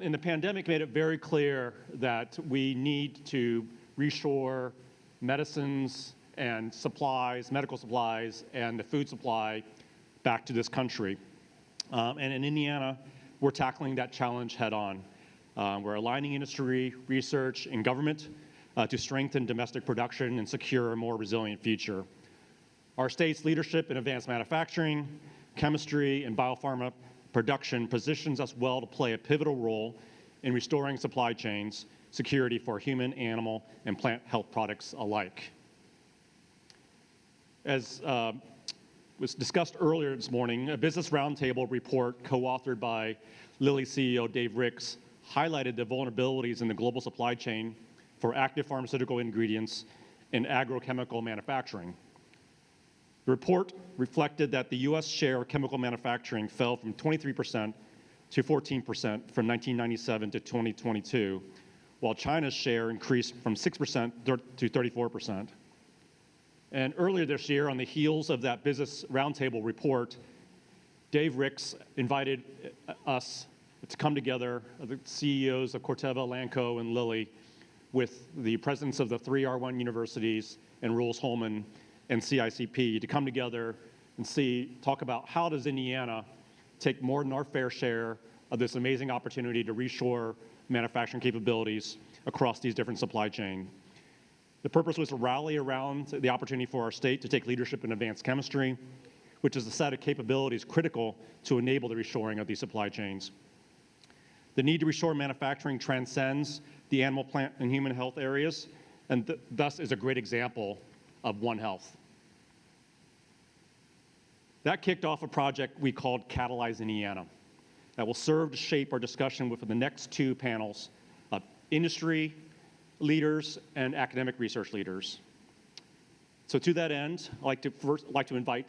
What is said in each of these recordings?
and the pandemic made it very clear that we need to reshore medicines and supplies, medical supplies, and the food supply back to this country. And in Indiana, we're tackling that challenge head on. We're aligning industry, research, and government to strengthen domestic production and secure a more resilient future. Our state's leadership in advanced manufacturing, chemistry, and biopharma production positions us well to play a pivotal role in restoring supply chains security for human, animal, and plant health products alike. As was discussed earlier this morning, a Business Roundtable report co-authored by Lilly CEO Dave Ricks highlighted the vulnerabilities in the global supply chain for active pharmaceutical ingredients and agrochemical manufacturing. The report reflected that the U.S. share of chemical manufacturing fell from 23% to 14% from 1997 to 2022, while China's share increased from 6% to 34%. And earlier this year, on the heels of that Business Roundtable report, Dave Ricks invited us to come together, the CEOs of Corteva, Elanco, and Lilly, with the presidents of the three R1 universities and Rolls-Holman and CICP to come together and talk about how does Indiana take more than our fair share of this amazing opportunity to reshore manufacturing capabilities across these different supply chains. The purpose was to rally around the opportunity for our state to take leadership in advanced chemistry, which is a set of capabilities critical to enable the reshoring of these supply chains. The need to reshore manufacturing transcends the animal, plant, and human health areas, and thus is a great example of One Health. That kicked off a project we called Catalyze Indiana that will serve to shape our discussion with the next two panels of industry leaders and academic research leaders. So to that end, I'd like to invite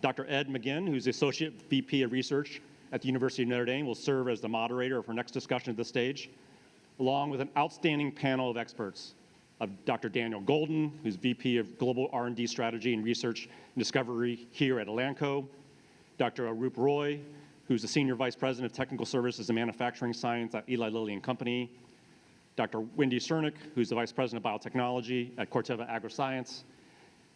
Dr. Ed Maginn, who's the Associate VP of Research at the University of Notre Dame, will serve as the moderator of our next discussion at this stage, along with an outstanding panel of experts of Dr. Daniel Golden, who's VP of Global R&D Strategy and Research and Discovery here at Elanco, Dr. Arup Roy, who's the Senior Vice President of Technical Services and Manufacturing Science at Eli Lilly and Company, Dr. Wendy Cernick, who's the Vice President of Biotechnology at Corteva Agroscience,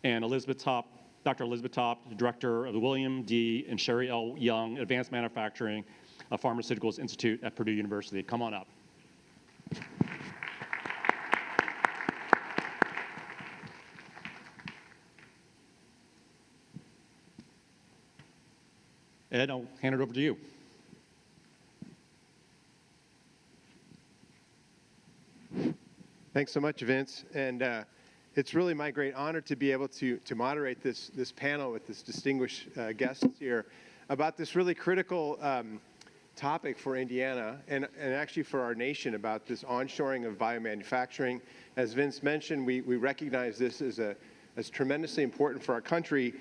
and Dr. Elizabeth Top, the Director of the William D. and Sherry L. Young Advanced Manufacturing of Pharmaceuticals Institute at Purdue University. Come on up. Ed, I'll hand it over to you. Thanks so much, Vince. And it's really my great honor to be able to moderate this panel with this distinguished guests here about this really critical topic for Indiana and actually for our nation about this onshoring of biomanufacturing. As Vince mentioned, we recognize this as tremendously important for our country,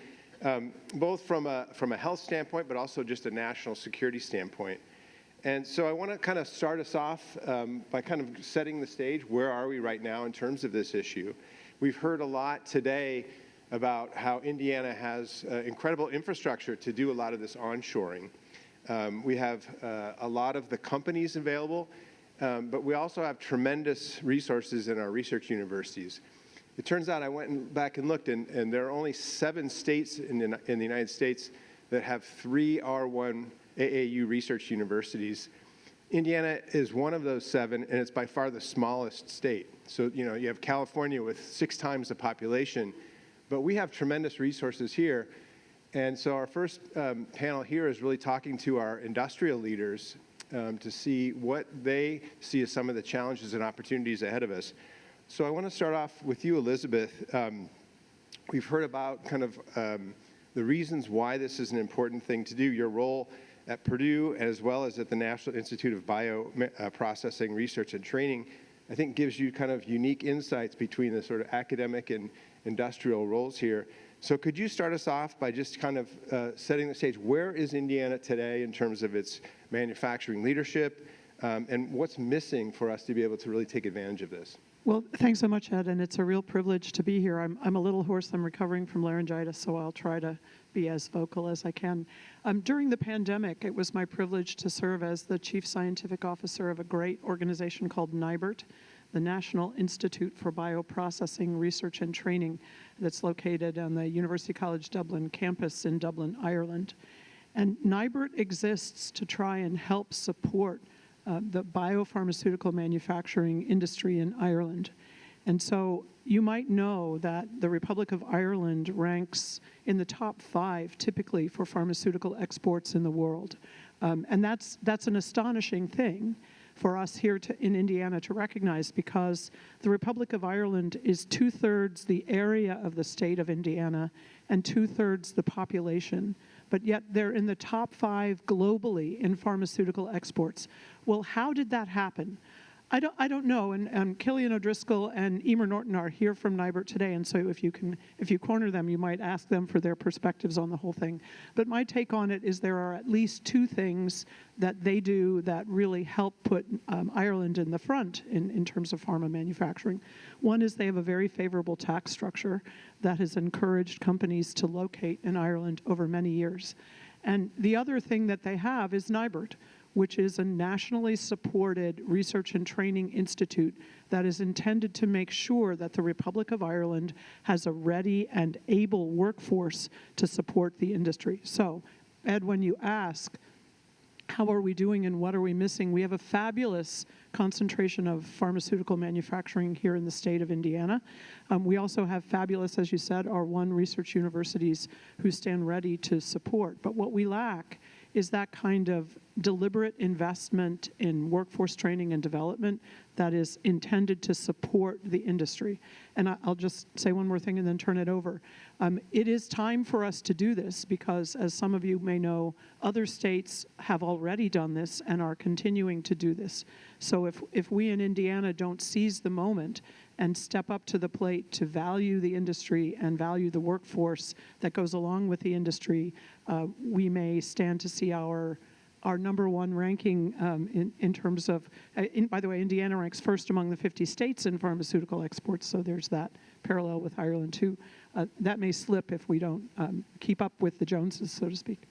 both from a health standpoint, but also just a national security standpoint. And so I want to kind of start us off by kind of setting the stage. Where are we right now in terms of this issue? We've heard a lot today about how Indiana has incredible infrastructure to do a lot of this onshoring. We have a lot of the companies available, but we also have tremendous resources in our research universities. It turns out I went back and looked, and there are only 7 states in the United States that have 3 R1 AAU research universities. Indiana is one of those 7, and it's by far the smallest state. So, you know, you have California with 6 times the population, but we have tremendous resources here. And so our first panel here is really talking to our industrial leaders to see what they see as some of the challenges and opportunities ahead of us. So I want to start off with you, Elizabeth. We've heard about kind of the reasons why this is an important thing to do, your role at Purdue as well as at the National Institute of Bioprocessing Research and Training, I think gives you kind of unique insights between the sort of academic and industrial roles here. So could you start us off by just kind of setting the stage? Where is Indiana today in terms of its manufacturing leadership, and what's missing for us to be able to really take advantage of this? Well, thanks so much, Ed, and it's a real privilege to be here. I'm a little hoarse. I'm recovering from laryngitis, so I'll try to be as vocal as I can. During the pandemic, it was my privilege to serve as the chief scientific officer of a great organization called NIBRT, the National Institute for Bioprocessing Research and Training, that's located on the University College Dublin campus in Dublin, Ireland. And NIBRT exists to try and help support the biopharmaceutical manufacturing industry in Ireland. And so you might know that the Republic of Ireland ranks in the top 5 typically for pharmaceutical exports in the world. And that's an astonishing thing for us here in Indiana to recognize, because the Republic of Ireland is 2/3 the area of the state of Indiana and 2/3 the population, but yet they're in the top 5 globally in pharmaceutical exports. Well, how did that happen? I don't know, and Killian O'Driscoll and Emer Norton are here from NIBRT today, and so if you corner them, you might ask them for their perspectives on the whole thing. But my take on it is there are at least 2 things that they do that really help put Ireland in the front in terms of pharma manufacturing. One is they have a very favorable tax structure that has encouraged companies to locate in Ireland over many years. And the other thing that they have is NIBRT, which is a nationally supported research and training institute that is intended to make sure that the Republic of Ireland has a ready and able workforce to support the industry. So, Ed, when you ask, how are we doing and what are we missing? We have a fabulous concentration of pharmaceutical manufacturing here in the state of Indiana. We also have fabulous, as you said, R1 research universities who stand ready to support. But what we lack is that kind of deliberate investment in workforce training and development that is intended to support the industry. And I'll just say one more thing and then turn it over. It is time for us to do this because, as some of you may know, other states have already done this and are continuing to do this. So if we in Indiana don't seize the moment and step up to the plate to value the industry and value the workforce that goes along with the industry, we may stand to see our number 1 ranking in terms of, by the way, Indiana ranks first among the 50 states in pharmaceutical exports, so there's that parallel with Ireland too. That may slip if we don't keep up with the Joneses, so to speak.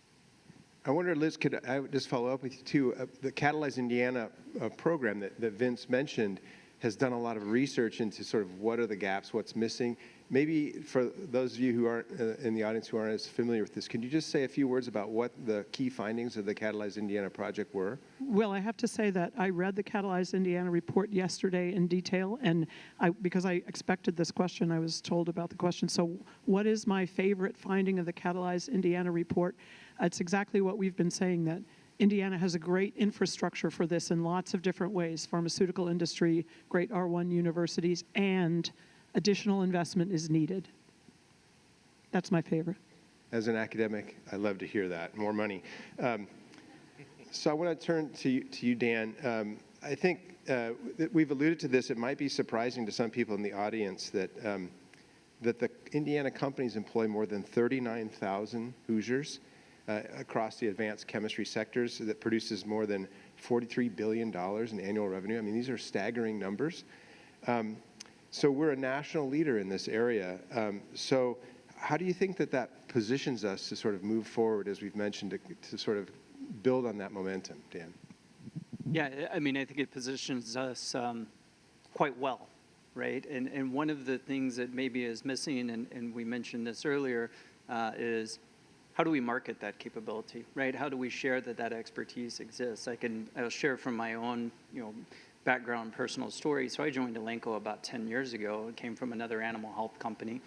I wonder, Liz, could I just follow up with you too? The Catalyze Indiana program that Vince mentioned has done a lot of research into sort of what are the gaps, what's missing. Maybe for those of you who aren't in the audience who aren't as familiar with this, can you just say a few words about what the key findings of the Catalyze Indiana project were? Well, I have to say that I read the Catalyze Indiana report yesterday in detail, and because I expected this question, I was told about the question. So what is my favorite finding of the Catalyze Indiana report? It's exactly what we've been saying, that Indiana has a great infrastructure for this in lots of different ways: pharmaceutical industry, great R1 universities, and additional investment is needed. That's my favorite. As an academic, I love to hear that, more money. So I want to turn to you, Dan. I think that we've alluded to this. It might be surprising to some people in the audience that the Indiana companies employ more than 39,000 Hoosiers across the advanced chemistry sectors that produces more than $43 billion in annual revenue. I mean, these are staggering numbers. So we're a national leader in this area. So how do you think that positions us to sort of move forward, as we've mentioned, to sort of build on that momentum, Dan? Yeah, I mean, I think it positions us quite well, right? And one of the things that maybe is missing, and we mentioned this earlier, is how do we market that capability, right? How do we share that expertise exists? I'll share from my own, background, personal story. So I joined Elanco about 10 years ago. It came from another animal health company.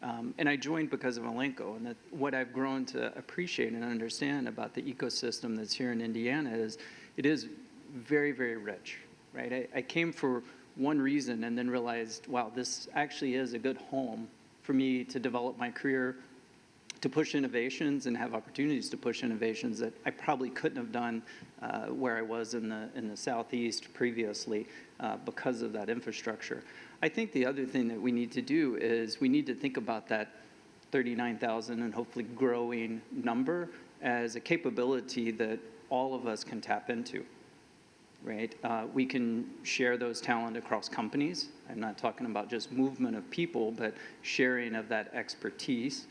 And I joined because of Elanco. And what I've grown to appreciate and understand about the ecosystem that's here in Indiana is it is very, very rich, right? I came for one reason and then realized, wow, this actually is a good home for me to develop my career, to push innovations and have opportunities to push innovations that I probably couldn't have done where I was in the Southeast previously because of that infrastructure. I think the other thing that we need to do is we need to think about that 39,000 and hopefully growing number as a capability that all of us can tap into, right? We can share those talent across companies. I'm not talking about just movement of people, but sharing of that expertise.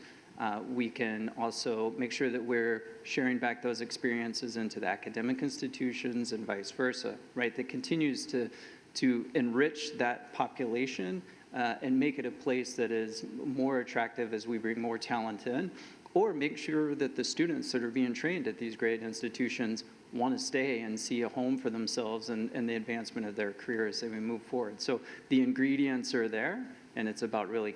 We can also make sure that we're sharing back those experiences into the academic institutions and vice versa, right? That continues to enrich that population and make it a place that is more attractive as we bring more talent in, or make sure that the students that are being trained at these great institutions want to stay and see a home for themselves and the advancement of their careers as we move forward. So the ingredients are there, and it's about really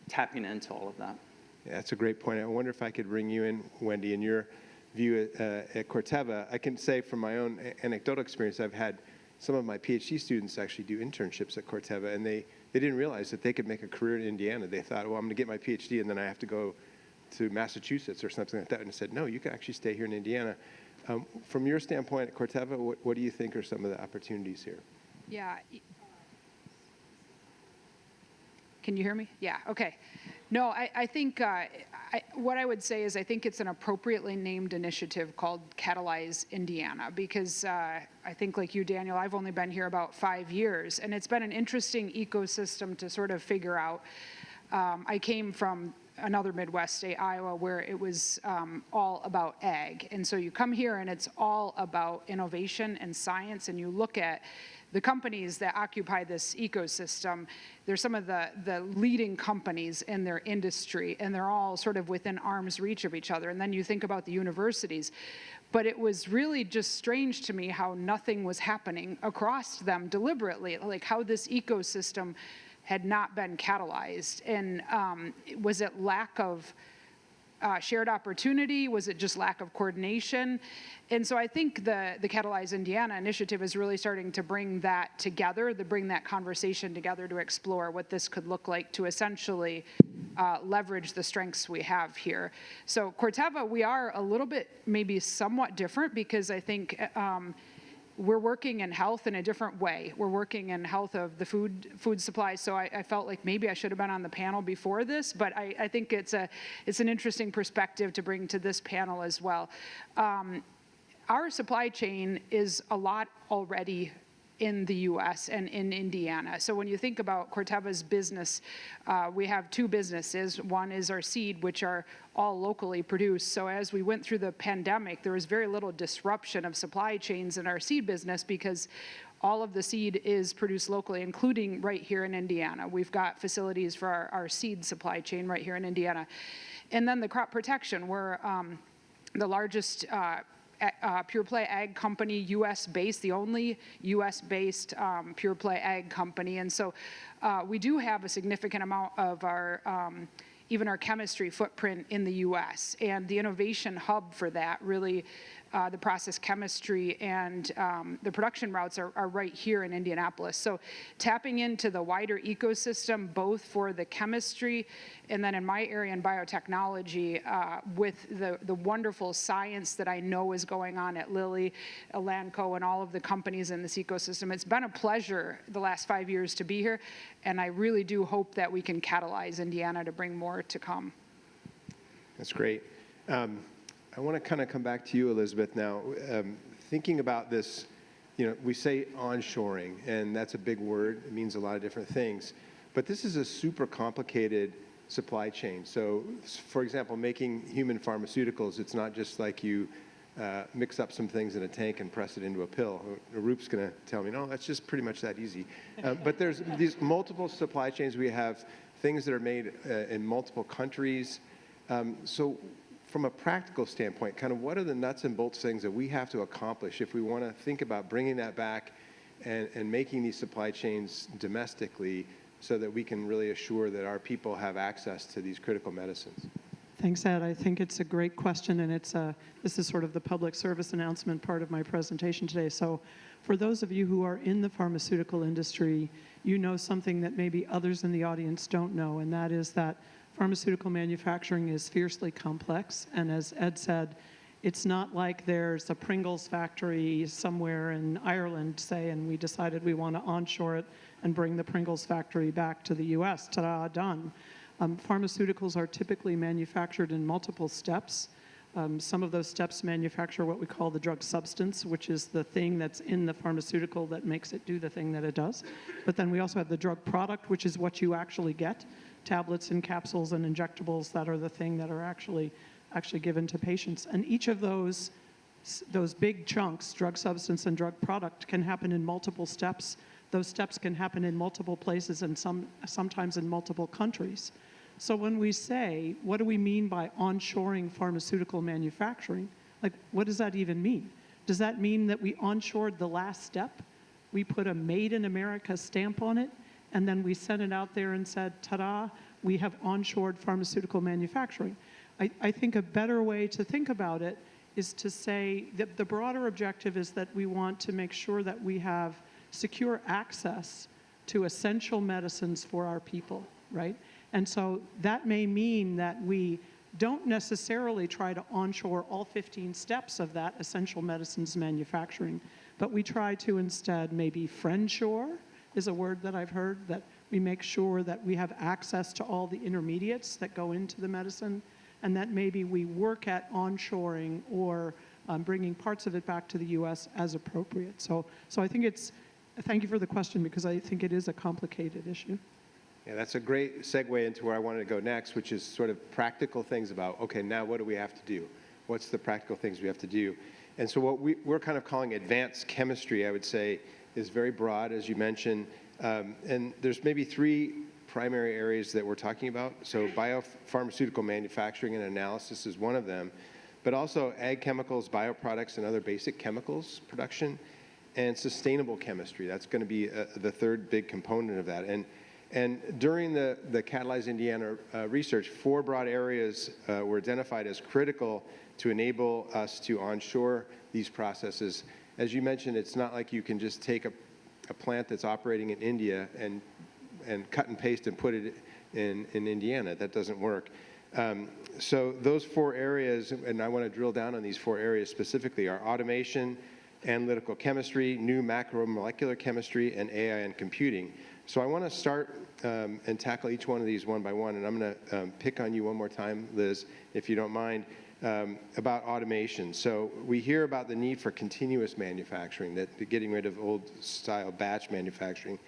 tapping into all of that. Yeah, that's a great point. I wonder if I could bring you in, Wendy, in your view at Corteva. I can say from my own anecdotal experience, I've had some of my PhD students actually do internships at Corteva, and they didn't realize that they could make a career in Indiana. They thought, well, I'm going to get my PhD, and then I have to go to Massachusetts or something like that. And I said, no, you can actually stay here in Indiana. From your standpoint at Corteva, what do you think are some of the opportunities here? Yeah. Can you hear me? Yeah, okay. No, I think what I would say is I think it's an appropriately named initiative called Catalyze Indiana because I think like you, Daniel, I've only been here about 5 years, and it's been an interesting ecosystem to sort of figure out. I came from another Midwest state, Iowa, where it was all about ag. And so you come here and it's all about innovation and science, and you look at the companies that occupy this ecosystem. They're some of the leading companies in their industry, and they're all sort of within arm's reach of each other. And then you think about the universities. But it was really just strange to me how nothing was happening across them deliberately, like how this ecosystem had not been catalyzed. And was it lack of shared opportunity? Was it just lack of coordination? And so I think the Catalyze Indiana initiative is really starting to bring that together, to bring that conversation together to explore what this could look like to essentially leverage the strengths we have here. So Corteva, we are a little bit maybe somewhat different because I think we're working in health in a different way. We're working in health of the food supply. So I felt like maybe I should have been on the panel before this, but I think it's an interesting perspective to bring to this panel as well. Our supply chain is a lot already in the U.S. and in Indiana. So when you think about Corteva's business, we have two businesses. One is our seed, which are all locally produced. So as we went through the pandemic, there was very little disruption of supply chains in our seed business because all of the seed is produced locally, including right here in Indiana. We've got facilities for our seed supply chain right here in Indiana. And then the crop protection, we're the largest pure play ag company, U.S.-based, the only U.S.-based pure play ag company. And so we do have a significant amount of our even our chemistry footprint in the U.S. And the innovation hub for that really, the process chemistry and the production routes are right here in Indianapolis. So tapping into the wider ecosystem, both for the chemistry and then in my area in biotechnology with the wonderful science that I know is going on at Lilly, Elanco, and all of the companies in this ecosystem. It's been a pleasure the last 5 years to be here, and I really do hope that we can catalyze Indiana to bring more to come. That's great. I want to kind of come back to you, Elizabeth, now. Thinking about this, you know, we say onshoring, and that's a big word. It means a lot of different things. But this is a super complicated supply chain. So, for example, making human pharmaceuticals, it's not just like you mix up some things in a tank and press it into a pill. Roop's going to tell me, no, that's just pretty much that easy. But there's these multiple supply chains. We have things that are made in multiple countries. So from a practical standpoint, kind of what are the nuts and bolts things that we have to accomplish if we want to think about bringing that back and making these supply chains domestically so that we can really assure that our people have access to these critical medicines? Thanks, Ed. I think it's a great question, and this is sort of the public service announcement part of my presentation today. So for those of you who are in the pharmaceutical industry, you know something that maybe others in the audience don't know, and that is that pharmaceutical manufacturing is fiercely complex, and as Ed said, it's not like there's a Pringles factory somewhere in Ireland, say, and we decided we want to onshore it and bring the Pringles factory back to the US. Ta-da, done. Pharmaceuticals are typically manufactured in multiple steps. Some of those steps manufacture what we call the drug substance, which is the thing that's in the pharmaceutical that makes it do the thing that it does. But then we also have the drug product, which is what you actually get. tablets and capsules and injectables that are the thing that are actually given to patients. And each of those big chunks, drug substance and drug product, can happen in multiple steps. Those steps can happen in multiple places and sometimes in multiple countries. So when we say, what do we mean by onshoring pharmaceutical manufacturing? Like, what does that even mean? Does that mean that we onshored the last step? We put a Made in America stamp on it, and then we sent it out there and said, ta-da, we have onshored pharmaceutical manufacturing. I think a better way to think about it is to say that the broader objective is that we want to make sure that we have secure access to essential medicines for our people, right? And so that may mean that we don't necessarily try to onshore all 15 steps of that essential medicines manufacturing, but we try to instead maybe friendshore is a word that I've heard, that we make sure that we have access to all the intermediates that go into the medicine, and that maybe we work at onshoring or bringing parts of it back to the U.S. as appropriate. So I think thank you for the question, because I think it is a complicated issue. Yeah, that's a great segue into where I wanted to go next, which is sort of practical things about, okay, now what do we have to do? What's the practical things we have to do? And so what we're kind of calling advanced chemistry, I would say, is very broad, as you mentioned. And there's maybe 3 primary areas that we're talking about. So biopharmaceutical manufacturing and analysis is one of them, but also ag chemicals, bioproducts, and other basic chemicals production, and sustainable chemistry. That's going to be the third big component of that. And during the Catalyze Indiana research, 4 broad areas were identified as critical to enable us to onshore these processes. As you mentioned, it's not like you can just take a plant that's operating in India and cut and paste and put it in Indiana. That doesn't work. So those 4 areas, and I want to drill down on these 4 areas specifically, are automation, analytical chemistry, new macromolecular chemistry, and AI and computing. So I want to start and tackle each one of these one by one, and I'm going to pick on you one more time, Liz, if you don't mind, about automation. So we hear about the need for continuous manufacturing, that getting rid of old-style batch manufacturing.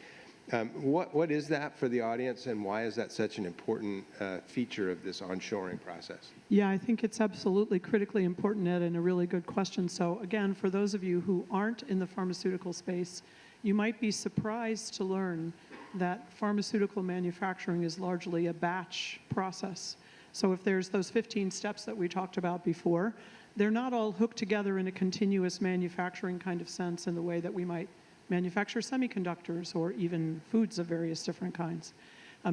What is that for the audience, and why is that such an important feature of this onshoring process? Yeah, I think it's absolutely critically important, Ed, and a really good question. So again, for those of you who aren't in the pharmaceutical space, you might be surprised to learn that pharmaceutical manufacturing is largely a batch process. So if there's those 15 steps that we talked about before, they're not all hooked together in a continuous manufacturing kind of sense in the way that we might manufacture semiconductors or even foods of various different kinds.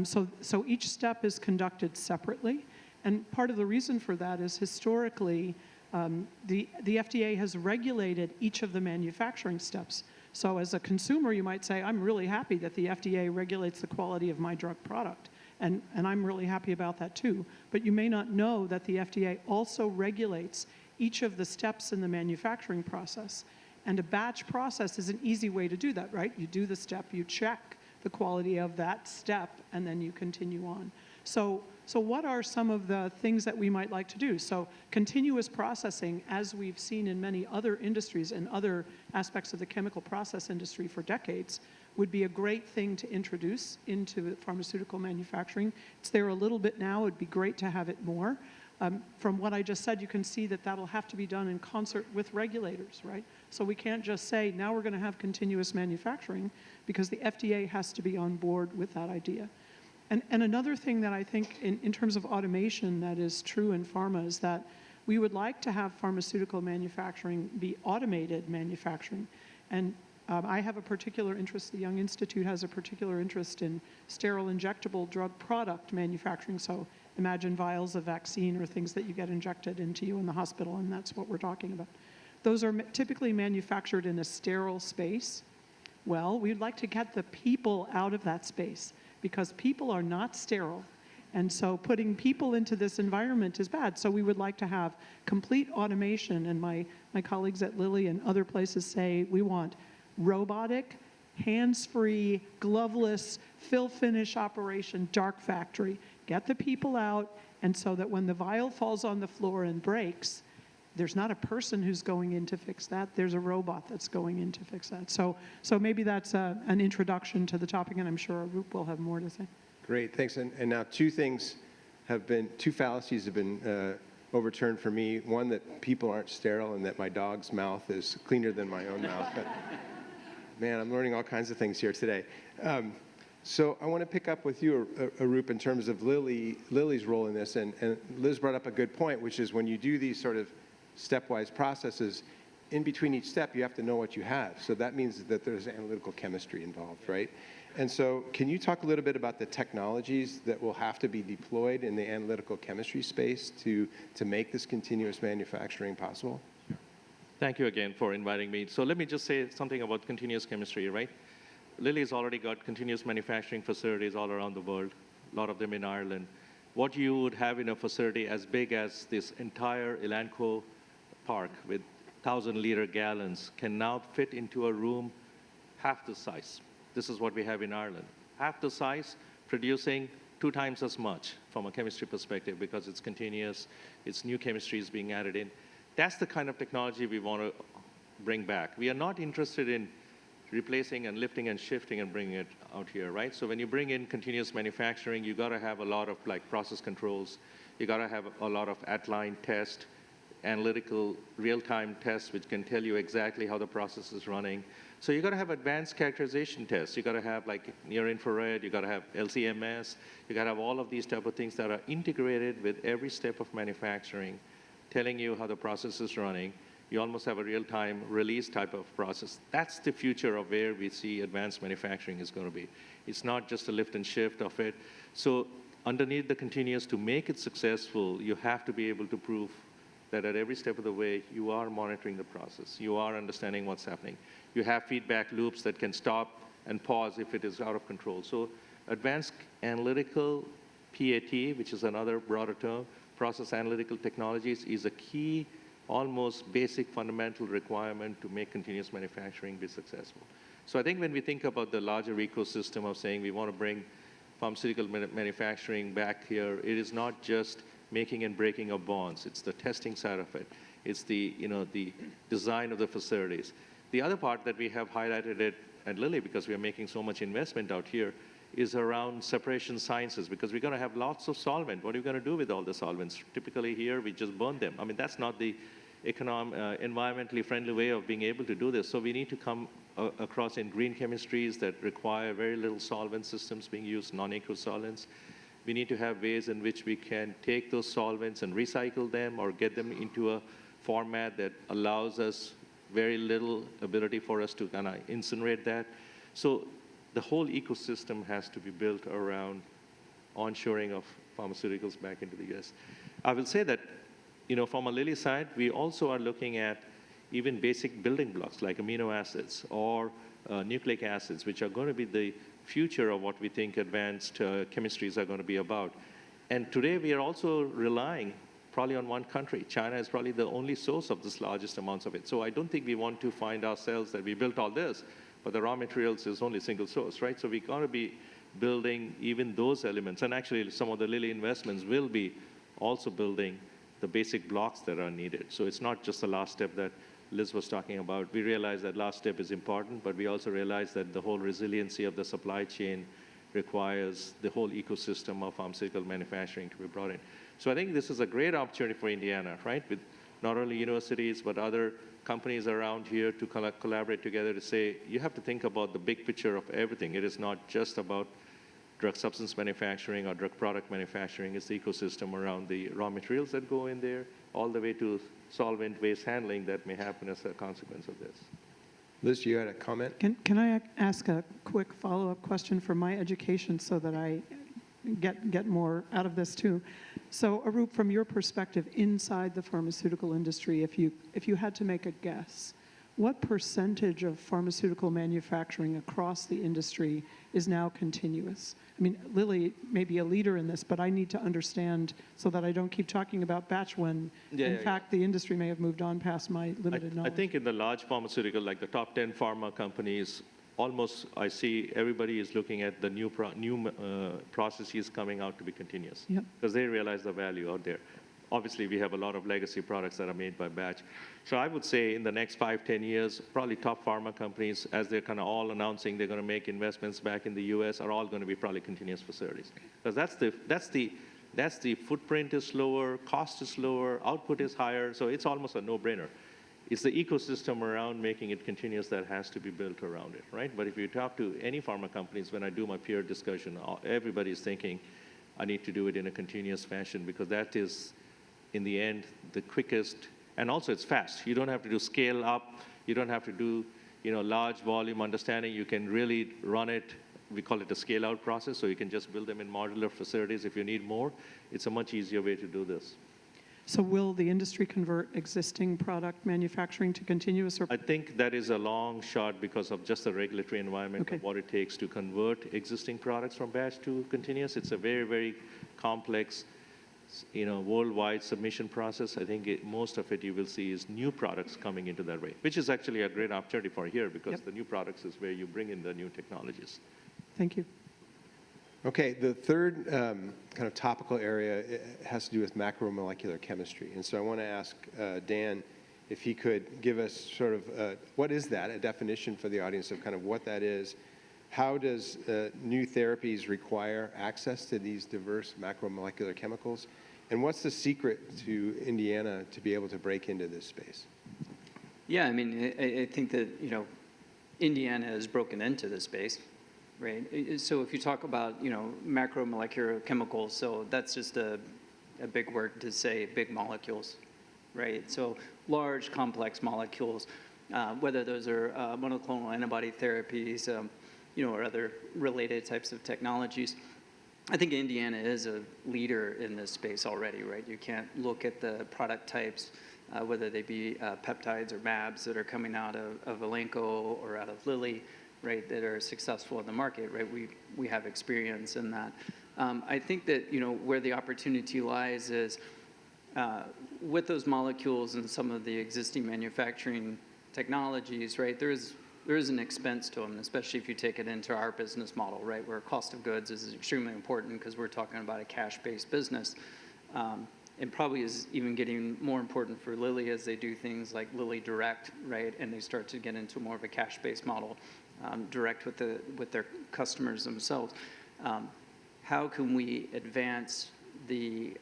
So each step is conducted separately, and part of the reason for that is historically the FDA has regulated each of the manufacturing steps. So as a consumer, you might say, I'm really happy that the FDA regulates the quality of my drug product, and I'm really happy about that too. But you may not know that the FDA also regulates each of the steps in the manufacturing process. And a batch process is an easy way to do that, right? You do the step, you check the quality of that step, and then you continue on. So what are some of the things that we might like to do? So continuous processing, as we've seen in many other industries and other aspects of the chemical process industry for decades, would be a great thing to introduce into pharmaceutical manufacturing. It's there a little bit now. It'd be great to have it more. From what I just said, you can see that that'll have to be done in concert with regulators, right? So we can't just say, now we're going to have continuous manufacturing, because the FDA has to be on board with that idea. And another thing that I think in terms of automation that is true in pharma is that we would like to have pharmaceutical manufacturing be automated manufacturing. And I have a particular interest, the Young Institute has a particular interest in sterile injectable drug product manufacturing. So imagine vials of vaccine or things that you get injected into you in the hospital, and that's what we're talking about. Those are typically manufactured in a sterile space. Well, we'd like to get the people out of that space, because people are not sterile. And so putting people into this environment is bad. So we would like to have complete automation. And my colleagues at Lilly and other places say we want robotic, hands-free, gloveless, fill-finish operation, dark factory. Get the people out, and so that when the vial falls on the floor and breaks, there's not a person who's going in to fix that. There's a robot that's going in to fix that. So maybe that's an introduction to the topic, and I'm sure our group will have more to say. Great, thanks. And now two fallacies have been overturned for me. One, that people aren't sterile, and that my dog's mouth is cleaner than my own mouth. But man, I'm learning all kinds of things here today. So I want to pick up with you, Arup, in terms of Lily's role in this. And Liz brought up a good point, which is when you do these sort of stepwise processes, in between each step, you have to know what you have. So that means that there's analytical chemistry involved, right? And so can you talk a little bit about the technologies that will have to be deployed in the analytical chemistry space to make this continuous manufacturing possible? Thank you again for inviting me. So let me just say something about continuous chemistry, right? Lilly's already got continuous manufacturing facilities all around the world, a lot of them in Ireland. What you would have in a facility as big as this entire Elanco park with 1,000-liter gallons can now fit into a room half the size. This is what we have in Ireland. Half the size, producing 2 times as much from a chemistry perspective because it's continuous, it's new chemistries being added in. That's the kind of technology we want to bring back. We are not interested in replacing and lifting and shifting and bringing it out here, right? So when you bring in continuous manufacturing, you got to have a lot of like process controls. You got to have a lot of at-line test, analytical real-time tests, which can tell you exactly how the process is running. So you got to have advanced characterization tests. You got to have like near infrared. You got to have LCMS. You got to have all of these type of things that are integrated with every step of manufacturing, telling you how the process is running. You almost have a real-time release type of process. That's the future of where we see advanced manufacturing is going to be. It's not just a lift and shift of it. So underneath the continuous, to make it successful, you have to be able to prove that at every step of the way, you are monitoring the process. You are understanding what's happening. You have feedback loops that can stop and pause if it is out of control. So advanced analytical PAT, which is another broader term, process analytical technologies, is a key, almost basic fundamental requirement to make continuous manufacturing be successful. So I think when we think about the larger ecosystem of saying we want to bring pharmaceutical manufacturing back here, it is not just making and breaking of bonds. It's the testing side of it. It's the, the design of the facilities. The other part that we have highlighted it at Lilly, because we are making so much investment out here, is around separation sciences, because we're going to have lots of solvent. What are we going to do with all the solvents? Typically here, we just burn them. I mean, that's not the environmentally friendly way of being able to do this. So we need to come across in green chemistries that require very little solvent systems being used, non-aqueous solvents. We need to have ways in which we can take those solvents and recycle them or get them into a format that allows us very little ability for us to kind of incinerate that. So the whole ecosystem has to be built around onshoring of pharmaceuticals back into the US. I will say that, from a Lilly side, we also are looking at even basic building blocks like amino acids or nucleic acids, which are going to be the future of what we think advanced chemistries are going to be about. And today we are also relying probably on one country. China is probably the only source of this largest amounts of it. So I don't think we want to find ourselves that we built all this, but the raw materials is only single source, right? So we got to be building even those elements. And actually some of the Lilly investments will be also building the basic blocks that are needed. So it's not just the last step that Liz was talking about. We realize that last step is important, but we also realize that the whole resiliency of the supply chain requires the whole ecosystem of pharmaceutical manufacturing to be brought in. So I think this is a great opportunity for Indiana, right? With not only universities, but other companies around here to collaborate together to say, you have to think about the big picture of everything. It is not just about drug substance manufacturing or drug product manufacturing. It's the ecosystem around the raw materials that go in there, all the way to solvent waste handling that may happen as a consequence of this. Liz, you had a comment? Can I ask a quick follow-up question for my education so that I get more out of this too? So Arup, from your perspective inside the pharmaceutical industry, if you had to make a guess, what percentage of pharmaceutical manufacturing across the industry is now continuous? I mean, Lilly may be a leader in this, but I need to understand so that I don't keep talking about batch when, in fact, the industry may have moved on past my limited knowledge. I think in the large pharmaceutical, like the top 10 pharma companies, almost I see everybody is looking at the new processes coming out to be continuous because they realize the value out there. Obviously, we have a lot of legacy products that are made by batch. So I would say in the next 5, 10 years, probably top pharma companies, as they're kind of all announcing they're going to make investments back in the US, are all going to be probably continuous facilities. Because that's the footprint is lower, cost is lower, output is higher, so it's almost a no-brainer. It's the ecosystem around making it continuous that has to be built around it, right? But if you talk to any pharma companies, when I do my peer discussion, everybody's thinking, I need to do it in a continuous fashion because that is, in the end, the quickest, and also it's fast. You don't have to do scale up. You don't have to do, large volume understanding. You can really run it. We call it a scale out process, so you can just build them in modular facilities if you need more. It's a much easier way to do this. So will the industry convert existing product manufacturing to continuous? Or I think that is a long shot because of just the regulatory environment of what it takes to convert existing products from batch to continuous. It's a very, very complex, worldwide submission process. I think most of it you will see is new products coming into that way, which is actually a great opportunity for here because the new products is where you bring in the new technologies. Thank you. Okay, the third kind of topical area has to do with macromolecular chemistry. And so I want to ask Dan if he could give us sort of, what is that, a definition for the audience of kind of what that is. How does new therapies require access to these diverse macromolecular chemicals? And what's the secret to Indiana to be able to break into this space? Yeah, I mean, I think that, Indiana has broken into this space. Right. So if you talk about, macromolecular chemicals, so that's just a big word to say big molecules, right? So large, complex molecules, whether those are monoclonal antibody therapies, or other related types of technologies. I think Indiana is a leader in this space already, right? You can't look at the product types, whether they be peptides or mAbs that are coming out of Elanco or out of Lilly, right, that are successful in the market, right? We have experience in that. I think that, where the opportunity lies is with those molecules and some of the existing manufacturing technologies, right, there is an expense to them, especially if you take it into our business model, right, where cost of goods is extremely important because we're talking about a cash-based business. And probably is even getting more important for Lilly as they do things like Lilly Direct, right, and they start to get into more of a cash-based model. Direct with their customers themselves. How can we advance the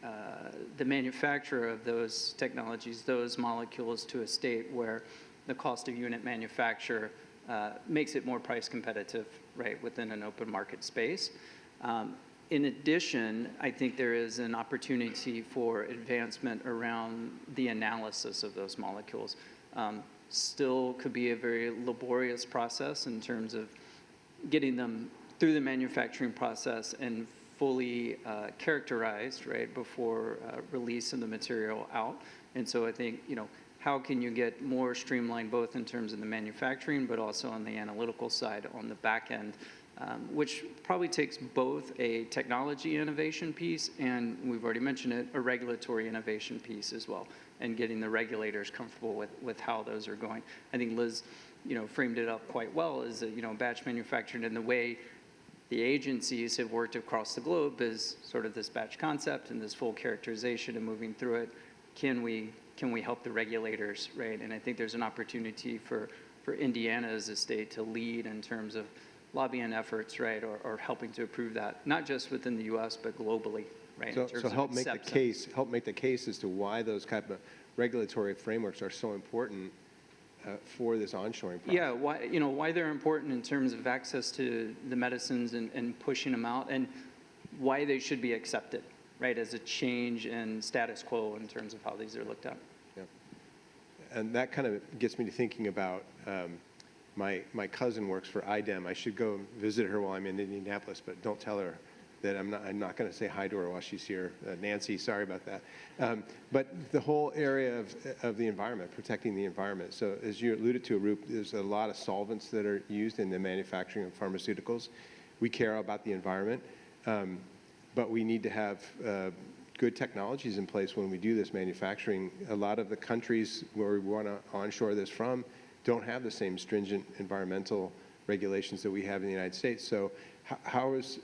manufacture of those technologies, those molecules, to a state where the cost of unit manufacture makes it more price competitive, right, within an open market space? In addition, I think there is an opportunity for advancement around the analysis of those molecules. Still could be a very laborious process in terms of getting them through the manufacturing process and fully characterized, right, before release of the material out. And so I think, how can you get more streamlined both in terms of the manufacturing, but also on the analytical side on the back end, which probably takes both a technology innovation piece and, we've already mentioned it, a regulatory innovation piece as well, and getting the regulators comfortable with how those are going. I think Liz, framed it up quite well, is that, batch manufacturing and the way the agencies have worked across the globe is sort of this batch concept and this full characterization and moving through it. Can we help the regulators, right? And I think there's an opportunity for Indiana as a state to lead in terms of lobbying efforts, right, or helping to approve that, not just within the U.S., but globally, right? So help make the case as to why those type of regulatory frameworks are so important for this onshoring process. Yeah, why they're important in terms of access to the medicines and pushing them out, and why they should be accepted, right, as a change in status quo in terms of how these are looked at. Yeah. And that kind of gets me to thinking about my cousin works for IDEM. I should go visit her while I'm in Indianapolis, but don't tell her that I'm not going to say hi to her while she's here. Nancy, sorry about that. But the whole area of the environment, protecting the environment. So as you alluded to, Arup, there's a lot of solvents that are used in the manufacturing of pharmaceuticals. We care about the environment, but we need to have good technologies in place when we do this manufacturing. A lot of the countries where we want to onshore this from don't have the same stringent environmental regulations that we have in the United States. So how is,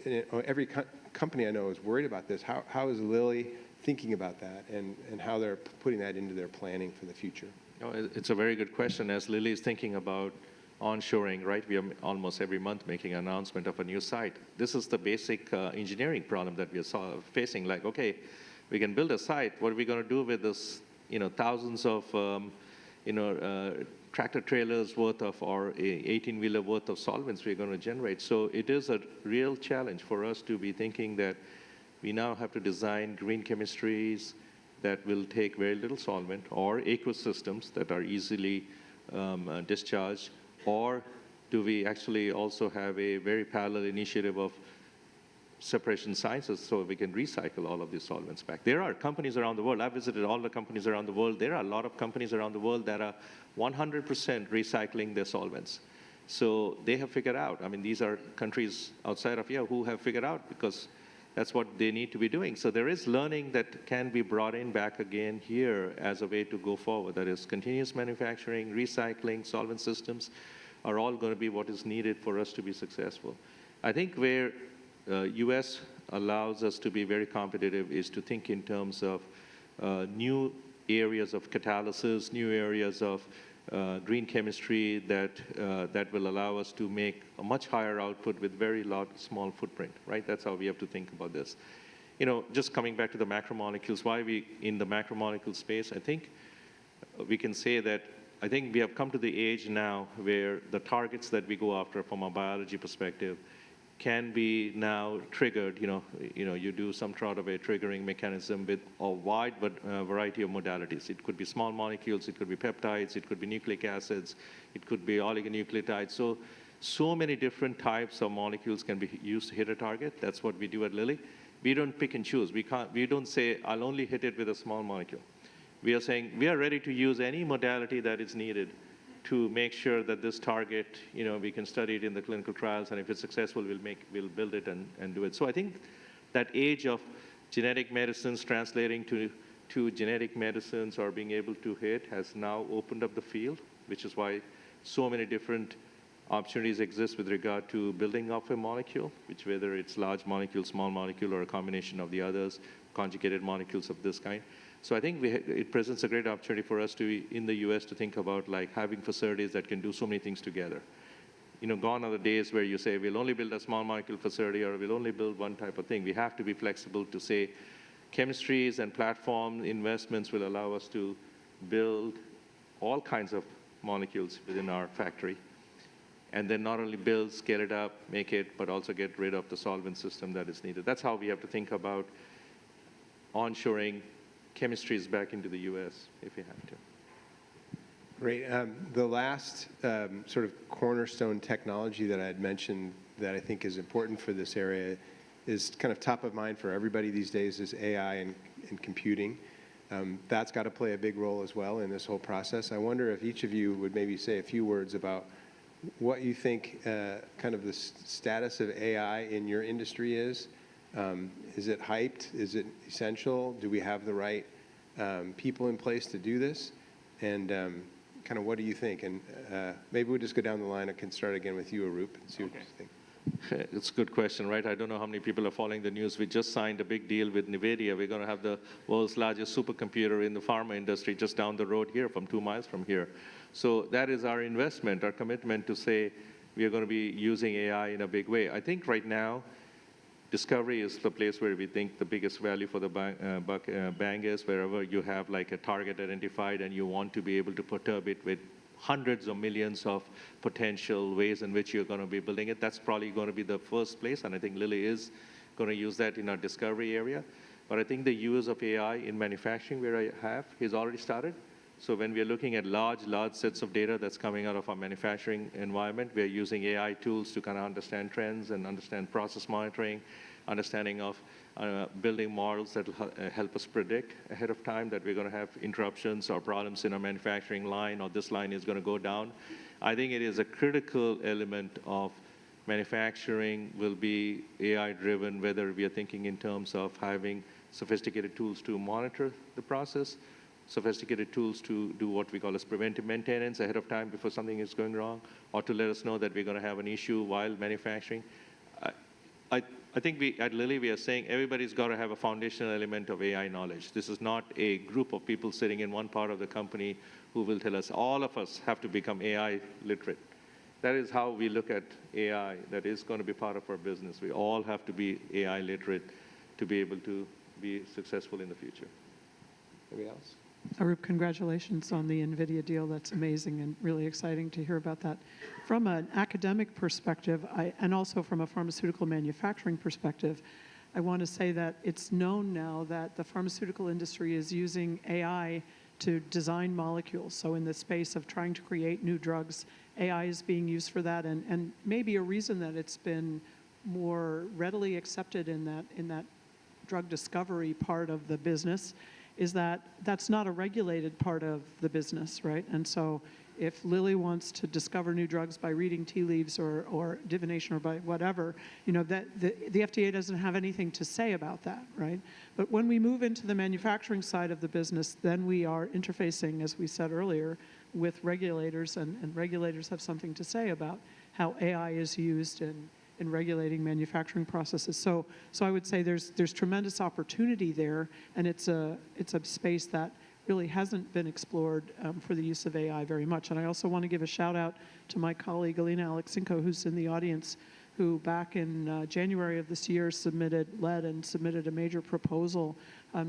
every company I know is worried about this. How is Lilly thinking about that and how they're putting that into their planning for the future? It's a very good question. As Lilly is thinking about onshoring, right? We are almost every month making an announcement of a new site. This is the basic engineering problem that we are facing. Like, okay, we can build a site. What are we going to do with this, thousands of, tractor trailers worth of or 18-wheeler worth of solvents we're going to generate? So it is a real challenge for us to be thinking that we now have to design green chemistries that will take very little solvent, or aqueous systems that are easily discharged, or do we actually also have a very parallel initiative of separation sciences so we can recycle all of these solvents back? There are companies around the world. I've visited all the companies around the world. There are a lot of companies around the world that are 100% recycling their solvents. So they have figured out, I mean, these are countries outside of here who have figured out, because that's what they need to be doing. So there is learning that can be brought in back again here as a way to go forward. That is, continuous manufacturing, recycling, solvent systems are all going to be what is needed for us to be successful. I think where US allows us to be very competitive is to think in terms of new areas of catalysis, new areas of green chemistry that will allow us to make a much higher output with very small footprint, right? That's how we have to think about this. Just coming back to the macromolecules, why we in the macromolecule space, I think we can say that I think we have come to the age now where the targets that we go after from a biology perspective can be now triggered. You do some sort of a triggering mechanism with a wide variety of modalities. It could be small molecules, it could be peptides, it could be nucleic acids, it could be oligonucleotides. So many different types of molecules can be used to hit a target. That's what we do at Lilly. We don't pick and choose. We don't say, I'll only hit it with a small molecule. We are saying we are ready to use any modality that is needed to make sure that this target, we can study it in the clinical trials, and if it's successful, we'll build it and do it. So I think that age of genetic medicines translating to genetic medicines or being able to hit has now opened up the field, which is why so many different opportunities exist with regard to building up a molecule, which whether it's large molecule, small molecule, or a combination of the others, conjugated molecules of this kind. So I think it presents a great opportunity for us to, in the US, to think about like having facilities that can do so many things together. Gone are the days where you say, we'll only build a small molecule facility or we'll only build one type of thing. We have to be flexible to say chemistries and platform investments will allow us to build all kinds of molecules within our factory. And then not only build, scale it up, make it, but also get rid of the solvent system that is needed. That's how we have to think about onshoring chemistries back into the US, if we have to. Great. The last sort of cornerstone technology that I had mentioned that I think is important for this area is kind of top of mind for everybody these days is AI and computing. That's got to play a big role as well in this whole process. I wonder if each of you would maybe say a few words about what you think kind of the status of AI in your industry is. Is it hyped? Is it essential? Do we have the right people in place to do this? And kind of what do you think? And maybe we'll just go down the line. I can start again with you, Arup, and see what you think. It's a good question, right? I don't know how many people are following the news. We just signed a big deal with NVIDIA. We're going to have the world's largest supercomputer in the pharma industry just down the road here, from 2 miles from here. So that is our investment, our commitment to say we are going to be using AI in a big way. I think right now, discovery is the place where we think the biggest value for the bang is, wherever you have like a target identified and you want to be able to perturb it with hundreds of millions of potential ways in which you're going to be building it. That's probably going to be the first place, and I think Lilly is going to use that in our discovery area. But I think the use of AI in manufacturing, where I have, has already started. So when we're looking at large sets of data that's coming out of our manufacturing environment, we're using AI tools to kind of understand trends and understand process monitoring, understanding of building models that will help us predict ahead of time that we're going to have interruptions or problems in our manufacturing line, or this line is going to go down. I think it is a critical element of manufacturing will be AI-driven, whether we are thinking in terms of having sophisticated tools to monitor the process, sophisticated tools to do what we call as preventive maintenance ahead of time before something is going wrong, or to let us know that we're going to have an issue while manufacturing. I think at Lilly, we are saying everybody's got to have a foundational element of AI knowledge. This is not a group of people sitting in one part of the company who will tell us. All of us have to become AI literate. That is how we look at AI. That is going to be part of our business. We all have to be AI literate to be able to be successful in the future. Anybody else? Arup, congratulations on the NVIDIA deal. That's amazing and really exciting to hear about that. From an academic perspective, and also from a pharmaceutical manufacturing perspective, I want to say that it's known now that the pharmaceutical industry is using AI to design molecules. So in the space of trying to create new drugs, AI is being used for that, and maybe a reason that it's been more readily accepted in that drug discovery part of the business is that that's not a regulated part of the business, right? And so if Lilly wants to discover new drugs by reading tea leaves or divination or by whatever, that the FDA doesn't have anything to say about that, right? But when we move into the manufacturing side of the business, then we are interfacing, as we said earlier, with regulators, and regulators have something to say about how AI is used in regulating manufacturing processes. So I would say there's tremendous opportunity there, and it's a space that really hasn't been explored for the use of AI very much. And I also want to give a shout out to my colleague Alina Alexinko, who's in the audience, who back in January of this year led and submitted a major proposal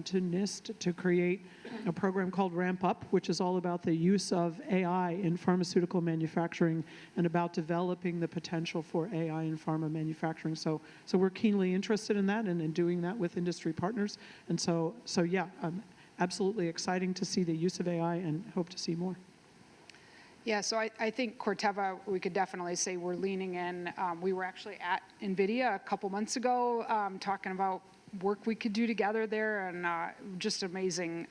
to NIST to create a program called Ramp Up, which is all about the use of AI in pharmaceutical manufacturing and about developing the potential for AI in pharma manufacturing. So we're keenly interested in that and in doing that with industry partners. And so yeah, absolutely exciting to see the use of AI and hope to see more. Yeah, so I think Corteva, we could definitely say we're leaning in. We were actually at NVIDIA a couple months ago talking about work we could do together there, and just amazing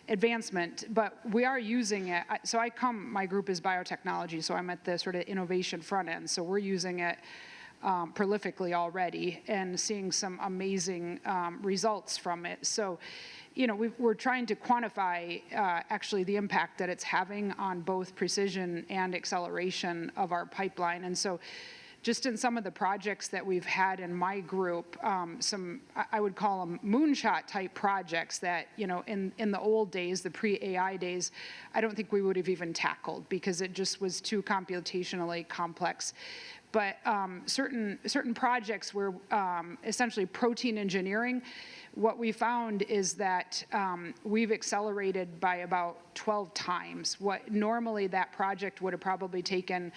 advancement. But we are using it. So my group is biotechnology, so I'm at the sort of innovation front end. So we're using it prolifically already and seeing some amazing results from it. So we're trying to quantify actually the impact that it's having on both precision and acceleration of our pipeline. And so just in some of the projects that we've had in my group, I would call them moonshot type projects that, in the old days, the pre-AI days, I don't think we would have even tackled because it just was too computationally complex. But certain projects were essentially protein engineering. What we found is that we've accelerated by about 12 times. What normally that project would have probably taken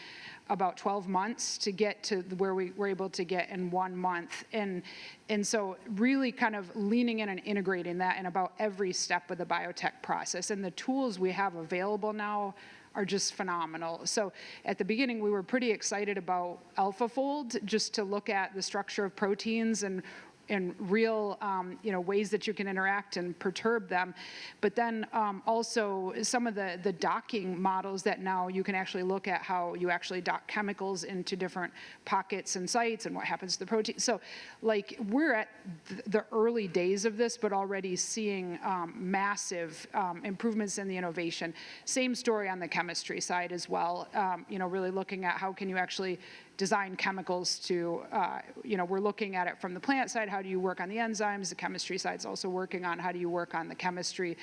about 12 months to get to where we were able to get in 1 month. And so really kind of leaning in and integrating that in about every step of the biotech process. And the tools we have available now are just phenomenal. So at the beginning, we were pretty excited about AlphaFold, just to look at the structure of proteins and real ways that you can interact and perturb them. But then also some of the docking models that now you can actually look at how you actually dock chemicals into different pockets and sites and what happens to the protein. So we're at the early days of this, but already seeing massive improvements in the innovation. Same story on the chemistry side as well. Really looking at how can you actually design chemicals to, we're looking at it from the plant side, how do you work on the enzymes? The chemistry side is also working on how do you work on the chemistry.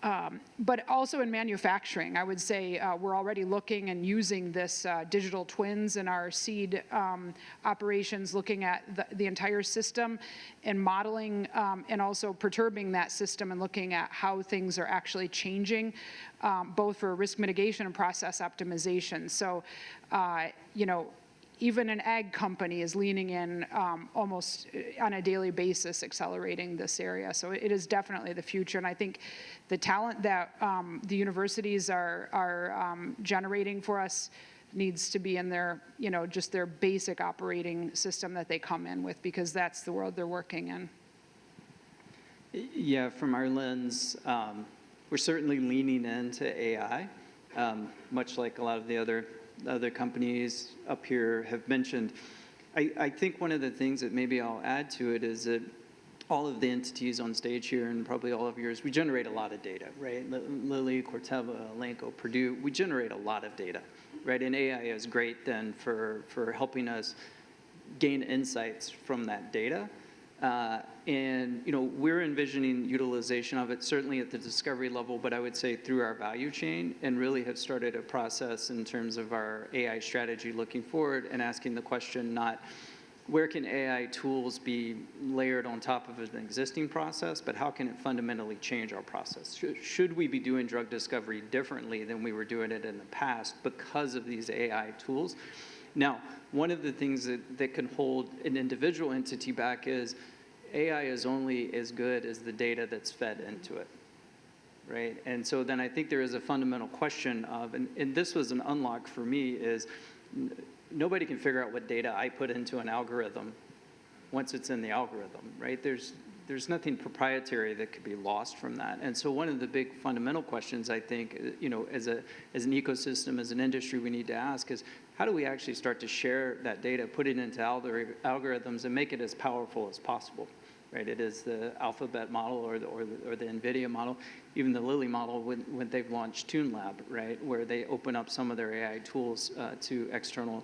But also in manufacturing, I would say we're already looking and using this digital twins in our seed operations, looking at the entire system and modeling and also perturbing that system and looking at how things are actually changing, both for risk mitigation and process optimization. So, even an ag company is leaning in almost on a daily basis, accelerating this area. So it is definitely the future. And I think the talent that the universities are generating for us needs to be in their, just their basic operating system that they come in with, because that's the world they're working in. Yeah, from our lens, we're certainly leaning into AI, much like a lot of the other companies up here have mentioned. I think one of the things that maybe I'll add to it is that all of the entities on stage here, and probably all of yours, we generate a lot of data, right? Lilly, Corteva, Elanco, Purdue, we generate a lot of data, right? And AI is great then for helping us gain insights from that data. And we're envisioning utilization of it certainly at the discovery level, but I would say through our value chain, and really have started a process in terms of our AI strategy looking forward and asking the question not where can AI tools be layered on top of an existing process, but how can it fundamentally change our process? Should we be doing drug discovery differently than we were doing it in the past because of these AI tools? Now, one of the things that can hold an individual entity back is AI is only as good as the data that's fed into it, right? And so then I think there is a fundamental question of, and this was an unlock for me, is nobody can figure out what data I put into an algorithm once it's in the algorithm, right? There's nothing proprietary that could be lost from that. And so one of the big fundamental questions I think, as an ecosystem, as an industry, we need to ask is, how do we actually start to share that data, put it into algorithms, and make it as powerful as possible, right? It is the Alphabet model or the NVIDIA model, even the Lilly model when they've launched TuneLab, right, where they open up some of their AI tools to external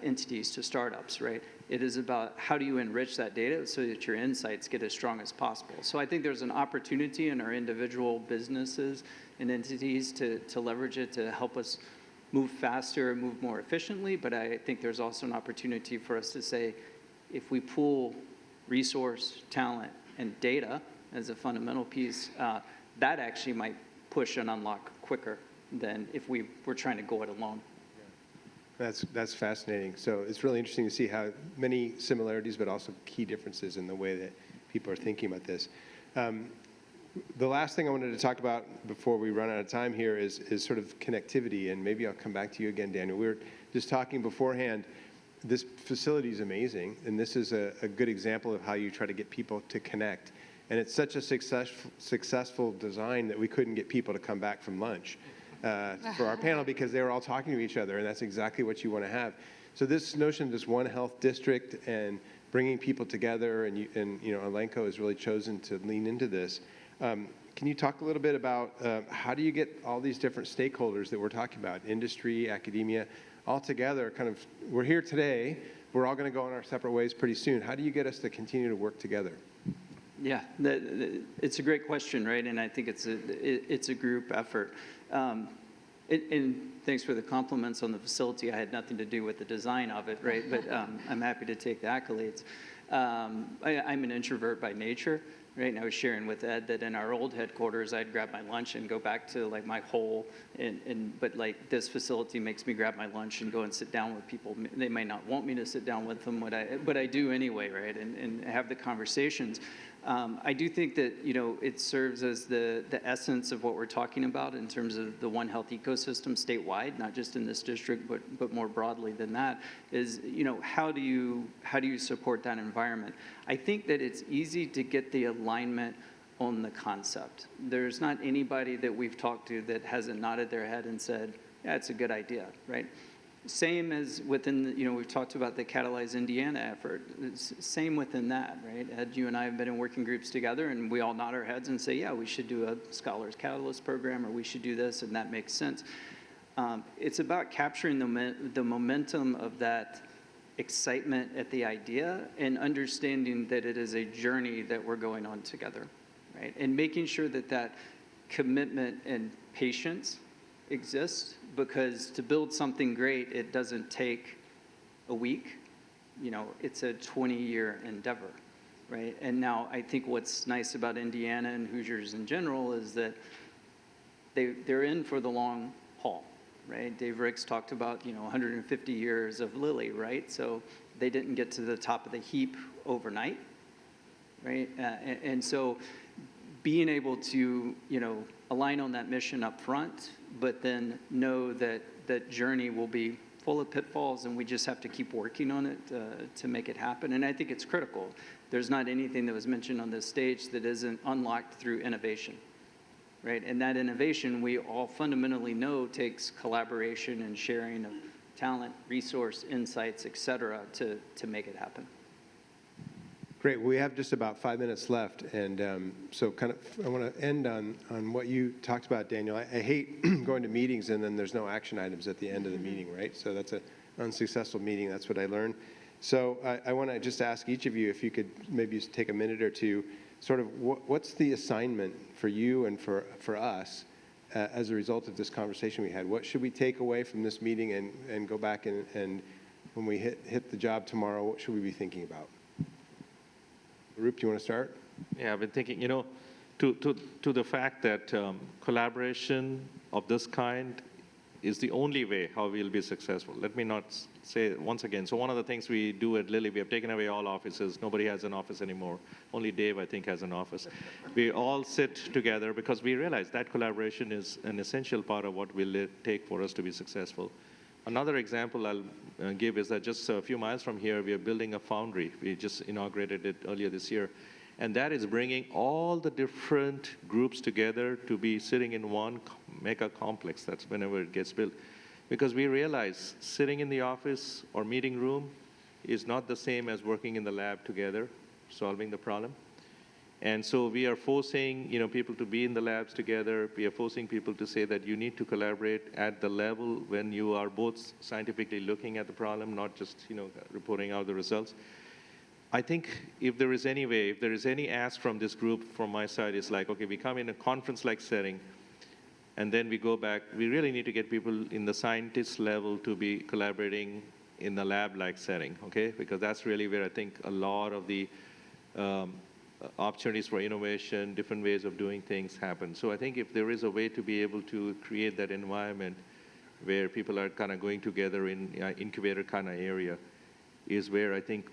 entities, to startups, right? It is about how do you enrich that data so that your insights get as strong as possible. So I think there's an opportunity in our individual businesses and entities to leverage it to help us move faster, move more efficiently, but I think there's also an opportunity for us to say, if we pool resource, talent, and data as a fundamental piece, that actually might push and unlock quicker than if we were trying to go it alone. That's fascinating. So it's really interesting to see how many similarities, but also key differences in the way that people are thinking about this. The last thing I wanted to talk about before we run out of time here is sort of connectivity, and maybe I'll come back to you again, Daniel. We were just talking beforehand. This facility is amazing, and this is a good example of how you try to get people to connect. And it's such a successful design that we couldn't get people to come back from lunch for our panel because they were all talking to each other, and that's exactly what you want to have. So this notion of this one health district and bringing people together, and Elanco has really chosen to lean into this. Can you talk a little bit about how do you get all these different stakeholders that we're talking about, industry, academia, all together? Kind of, we're here today. We're all going to go on our separate ways pretty soon. How do you get us to continue to work together? Yeah, it's a great question, right? And I think it's a group effort. And thanks for the compliments on the facility. I had nothing to do with the design of it, right? But I'm happy to take the accolades. I'm an introvert by nature, right? And I was sharing with Ed that in our old headquarters, I'd grab my lunch and go back to like my hole. But like this facility makes me grab my lunch and go and sit down with people. They might not want me to sit down with them, but I do anyway, right? And have the conversations. I do think that it serves as the essence of what we're talking about in terms of the One Health ecosystem statewide, not just in this district, but more broadly than that. Is how do you support that environment? I think that it's easy to get the alignment on the concept. There's not anybody that we've talked to that hasn't nodded their head and said, "Yeah, it's a good idea," right? Same as within, we've talked about the Catalyze Indiana effort. It's same within that, right? Ed, you and I have been in working groups together, and we all nod our heads and say, yeah, we should do a Scholars Catalyst program, or we should do this, and that makes sense. It's about capturing the momentum of that excitement at the idea and understanding that it is a journey that we're going on together, right? And making sure that that commitment and patience exists, because to build something great, it doesn't take a week. It's a 20-year endeavor, right? And now I think what's nice about Indiana and Hoosiers in general is that they're in for the long haul, right? Dave Ricks talked about 150 years of Lilly, right? So they didn't get to the top of the heap overnight, right? And so being able to align on that mission up front, but then know that that journey will be full of pitfalls, and we just have to keep working on it to make it happen. And I think it's critical. There's not anything that was mentioned on this stage that isn't unlocked through innovation, right? And that innovation, we all fundamentally know, takes collaboration and sharing of talent, resource, insights, et cetera, to make it happen. Great. We have just about 5 minutes left, and so I want to end on what you talked about, Daniel. I hate going to meetings and then there's no action items at the end of the meeting, right? So that's an unsuccessful meeting. That's what I learned. So I want to just ask each of you if you could maybe just take a minute or two, sort of what's the assignment for you and for us as a result of this conversation we had? What should we take away from this meeting and go back and when we hit the job tomorrow, what should we be thinking about? Roop, do you want to start? Yeah, I've been thinking, to the fact that collaboration of this kind is the only way how we'll be successful. Let me not say it once again. So one of the things we do at Lilly, we have taken away all offices. Nobody has an office anymore. Only Dave, I think, has an office. We all sit together because we realize that collaboration is an essential part of what will it take for us to be successful. Another example I'll give is that just a few miles from here, we are building a foundry. We just inaugurated it earlier this year. And that is bringing all the different groups together to be sitting in one mega complex. That's whenever it gets built. Because we realize sitting in the office or meeting room is not the same as working in the lab together, solving the problem. And so we are forcing people to be in the labs together. We are forcing people to say that you need to collaborate at the level when you are both scientifically looking at the problem, not just reporting out the results. I think if there is any way, if there is any ask from this group from my side, it's like, okay, we come in a conference-like setting, and then we go back. We really need to get people in the scientist level to be collaborating in the lab-like setting, okay? Because that's really where I think a lot of the opportunities for innovation, different ways of doing things happen. So I think if there is a way to be able to create that environment where people are kind of going together in incubator kind of area is where I think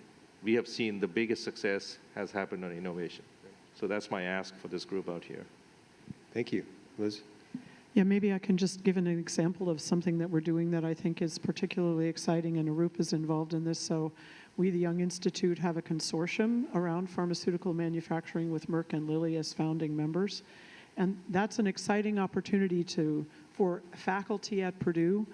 we have seen the biggest success has happened on innovation. So that's my ask for this group out here. Thank you. Liz? Yeah, maybe I can just give an example of something that we're doing that I think is particularly exciting, and Arup is involved in this. So we, the Young Institute, have a consortium around pharmaceutical manufacturing with Merck and Lilly as founding members. And that's an exciting opportunity for faculty at Purdue,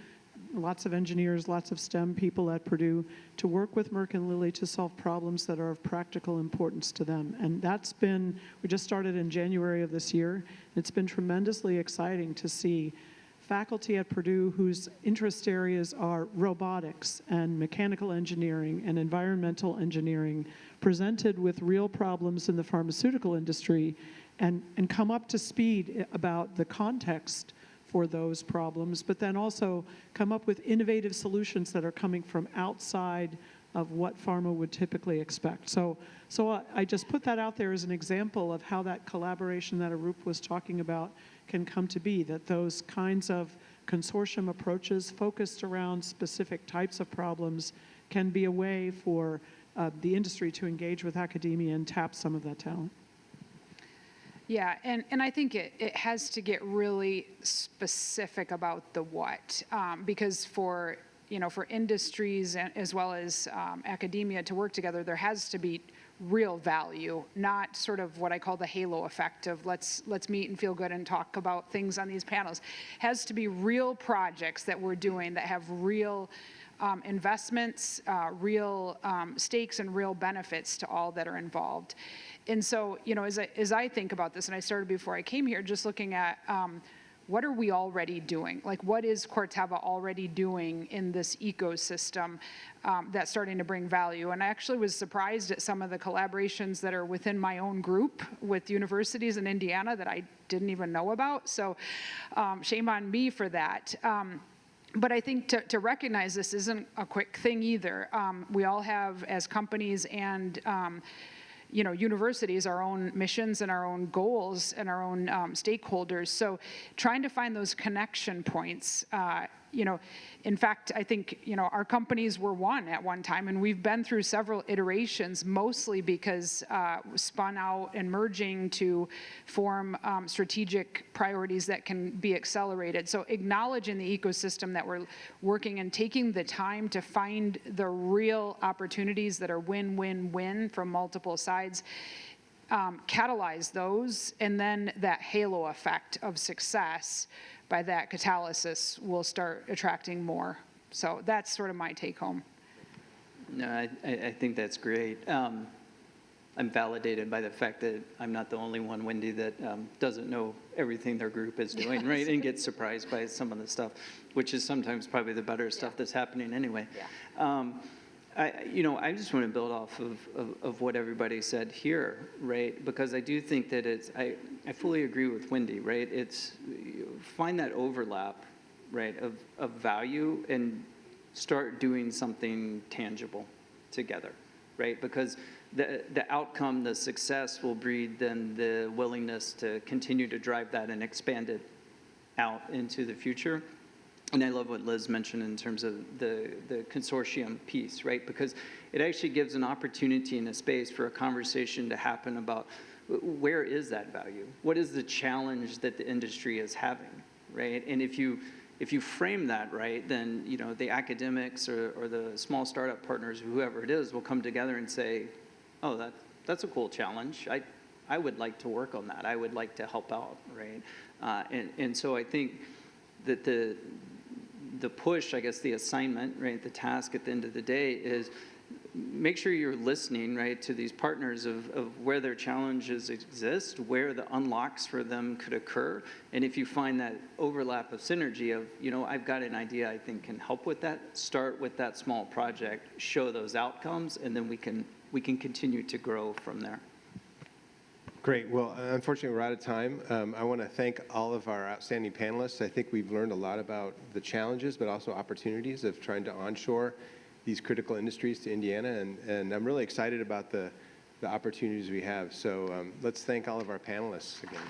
lots of engineers, lots of STEM people at Purdue, to work with Merck and Lilly to solve problems that are of practical importance to them. And we just started in January of this year. It's been tremendously exciting to see faculty at Purdue whose interest areas are robotics and mechanical engineering and environmental engineering presented with real problems in the pharmaceutical industry and come up to speed about the context for those problems, but then also come up with innovative solutions that are coming from outside of what pharma would typically expect. So I just put that out there as an example of how that collaboration that Arup was talking about can come to be, that those kinds of consortium approaches focused around specific types of problems can be a way for the industry to engage with academia and tap some of that talent. Yeah, and I think it has to get really specific about the what, because for industries as well as academia to work together, there has to be real value, not sort of what I call the halo effect of let's meet and feel good and talk about things on these panels. It has to be real projects that we're doing that have real investments, real stakes, and real benefits to all that are involved. And so, as I think about this, and I started before I came here, just looking at what are we already doing? Like, what is Corteva already doing in this ecosystem that's starting to bring value? And I actually was surprised at some of the collaborations that are within my own group with universities in Indiana that I didn't even know about. So shame on me for that. But I think to recognize this isn't a quick thing either. We all have, as companies and universities, our own missions and our own goals and our own stakeholders. So trying to find those connection points, in fact, I think, our companies were one at one time, and we've been through several iterations, mostly because spun out and merging to form strategic priorities that can be accelerated. So acknowledging the ecosystem that we're working and taking the time to find the real opportunities that are win-win-win from multiple sides, catalyze those, and then that halo effect of success by that catalysis will start attracting more. So that's sort of my take home. No, I think that's great. I'm validated by the fact that I'm not the only one, Wendy, that doesn't know everything their group is doing, right? And gets surprised by some of the stuff, which is sometimes probably the better stuff that's happening anyway. Yeah. I just want to build off of what everybody said here, right? Because I do think that I fully agree with Wendy, right? Find that overlap, right, of value and start doing something tangible together, right? Because the outcome, the success will breed then the willingness to continue to drive that and expand it out into the future. And I love what Liz mentioned in terms of the consortium piece, right? Because it actually gives an opportunity and a space for a conversation to happen about where is that value? What is the challenge that the industry is having, right? And if you frame that right, then the academics or the small startup partners, whoever it is, will come together and say, oh, that's a cool challenge. I would like to work on that. I would like to help out, right? And so I think that the push, I guess the assignment, right, the task at the end of the day is make sure you're listening, right, to these partners of where their challenges exist, where the unlocks for them could occur. And if you find that overlap of synergy of, I've got an idea I think can help with that, start with that small project, show those outcomes, and then we can continue to grow from there. Great. Well, unfortunately, we're out of time. I want to thank all of our outstanding panelists. I think we've learned a lot about the challenges, but also opportunities of trying to onshore these critical industries to Indiana. And I'm really excited about the opportunities we have. So let's thank all of our panelists again.